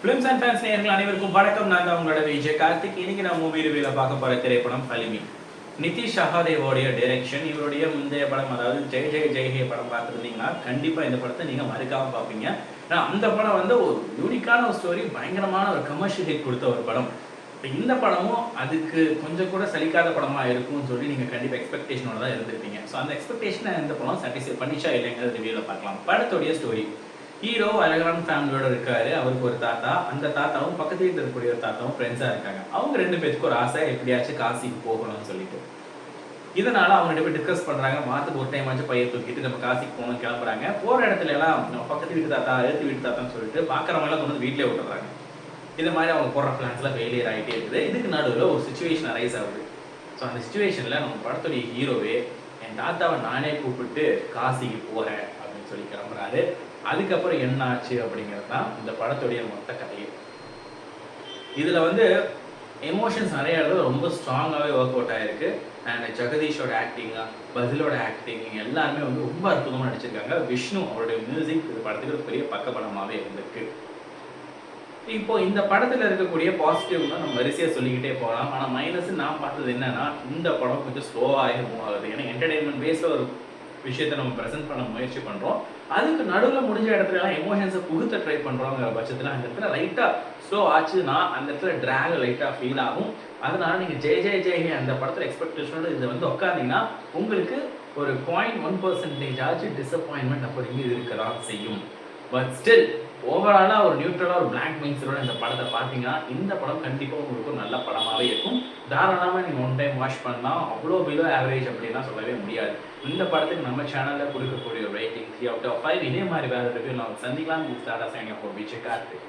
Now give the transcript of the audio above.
Films and fans நேயர்கள் அனைவருக்கும் வணக்கம். நான் தான் உங்களோட விஜய் கார்த்திக். இன்னைக்கு நான் மூவி ரிவ்யூல பார்க்க போற திரைப்படம் பலிமி. நிதிஷ் சகாதேவோடைய டைரக்ஷன். இவருடைய முந்தைய படம், அதாவது ஜெய் ஜெய் ஜெய் ஹே படம் பார்த்துருந்தீங்கன்னா கண்டிப்பா இந்த படத்தை நீங்க மறுக்காம பார்ப்பீங்க. ஏன்னா அந்த படம் வந்து ஒரு யூனிக்கான ஒரு ஸ்டோரி, பயங்கரமான ஒரு கமர்ஷியல் ஹிட் கொடுத்த ஒரு படம். இப்போ இந்த படமும் அதுக்கு கொஞ்சம் கூட சலிக்காத படமா இருக்கும்னு சொல்லி நீங்க கண்டிப்பா எக்ஸ்பெக்டேஷனோட தான் இருந்திருப்பீங்க. ஸோ அந்த எக்ஸ்பெக்டேஷனை இந்த படம் சாட்டிஸ்ஃபை பண்ணிச்சா இல்லைங்கிறத ரிவ்யூல பார்க்கலாம். படத்துடைய ஸ்டோரி: ஹீரோ அழகான ஃபேமிலியோட இருக்காரு. அவருக்கு ஒரு தாத்தா, அந்த தாத்தாவும் பக்கத்து வீட்டில் இருக்கக்கூடிய ஒரு தாத்தாவும் ஃப்ரெண்ட்ஸாக இருக்காங்க. அவங்க ரெண்டு பேருக்கு ஒரு ஆசை, எப்படியாச்சும் காசிக்கு போகணும்னு சொல்லிட்டு. இதனால அவங்க ரெண்டு பேர் டிஸ்கஸ் பண்றாங்க. மாத்துக்கு ஒரு டைம் ஆச்சு பையை தூக்கிட்டு நம்ம காசிக்கு போகணும் கிளம்புறாங்க. போற இடத்துல எல்லாம் நம்ம பக்கத்து வீட்டு தாத்தா, எழுத்து வீட்டு தாத்தான்னு சொல்லிட்டு பார்க்குறவங்க எல்லாம் கொண்டு வீட்டிலே விட்டுறாங்க. இந்த மாதிரி அவங்க போடுற பிளான்ஸ்லாம் ஃபெயிலியர் ஆகிட்டே இருக்குது. இதுக்கு நடுவில் ஒரு சுச்சுவேஷன் அரைஸ் ஆகுது. ஸோ அந்த சுச்சுவேஷனில் நம்ம படத்துடைய ஹீரோவே என் தாத்தாவை நானே கூப்பிட்டு காசிக்கு போகிறேன் அப்படின்னு சொல்லி கிளம்புறாரு. அதுக்கப்புறம் என்ன ஆச்சு அப்படிங்கிறது தான் இந்த படத்துடைய மொத்த கதையே. இதில் வந்து எமோஷன்ஸ் நிறைய இடத்துல ரொம்ப ஸ்ட்ராங்காகவே ஒர்க் அவுட் ஆகிருக்கு. அண்ட் ஜெகதீஷோட ஆக்டிங், பசிலோட ஆக்டிங் எல்லாருமே வந்து ரொம்ப அற்புதமாக நடிச்சிருக்காங்க. விஷ்ணு அவருடைய மியூசிக் இந்த படத்துக்கு ஒரு பெரிய பக்கபலமாகவே இருந்திருக்கு. இப்போ இந்த படத்தில் இருக்கக்கூடிய பாசிட்டிவ்னா நம்ம வரிசையாக சொல்லிக்கிட்டே போகலாம். ஆனால் மைனஸ் நான் பார்த்தது என்னன்னா, இந்த படம் கொஞ்சம் ஸ்லோவாக மூவ் ஆகுது. ஏன்னா என்டர்டெயின்மெண்ட் பேஸில் ஒரு விஷயத்தை நம்ம ப்ரெசென்ட் பண்ண முயற்சி பண்ணுறோம். அதுக்கு நடுவில் முடிஞ்ச இடத்துலலாம் எமோஷன்ஸை புகுத்த ட்ரை பண்ணுறோங்கிற பட்சத்தில் அந்த இடத்துல லைட்டாக ஸ்லோ ஆச்சுன்னா அந்த இடத்துல ட்ராக் லைட்டாக ஃபீல் ஆகும். அதனால நீங்கள் ஜெய் ஜெய் ஜெய் அந்த படத்தில் எக்ஸ்பெக்டேஷனோட இதை வந்து உட்காந்தீங்கன்னா உங்களுக்கு ஒரு 0.1% ஆச்சு டிசப்பாயின்மெண்ட் அப்படிங்கிறது இருக்க தான் செய்யும். பட் ஸ்டில் ஓவராலாக ஒரு நியூட்ரலாக ஒரு பிளாக் மைண்ட்ஸோட இந்த படத்தை பார்த்தீங்கன்னா இந்த படம் கண்டிப்பாக உங்களுக்கு ஒரு நல்ல படமாகவே இருக்கும். தாராளமாக நீங்கள் ஒன் டைம் வாட்ச் பண்ணலாம். அவ்வளோ பிலோ ஆவரேஜ் அப்படின்னா சொல்லவே முடியாது. இந்த படத்துக்கு நம்ம சேனலில் கொடுக்கக்கூடிய ஒரு ரேட்டிங் 3/5. இதே மாதிரி வேறு ரிவ்யூ நான் சந்திக்கலாம். விஜய் கார்த்திக்.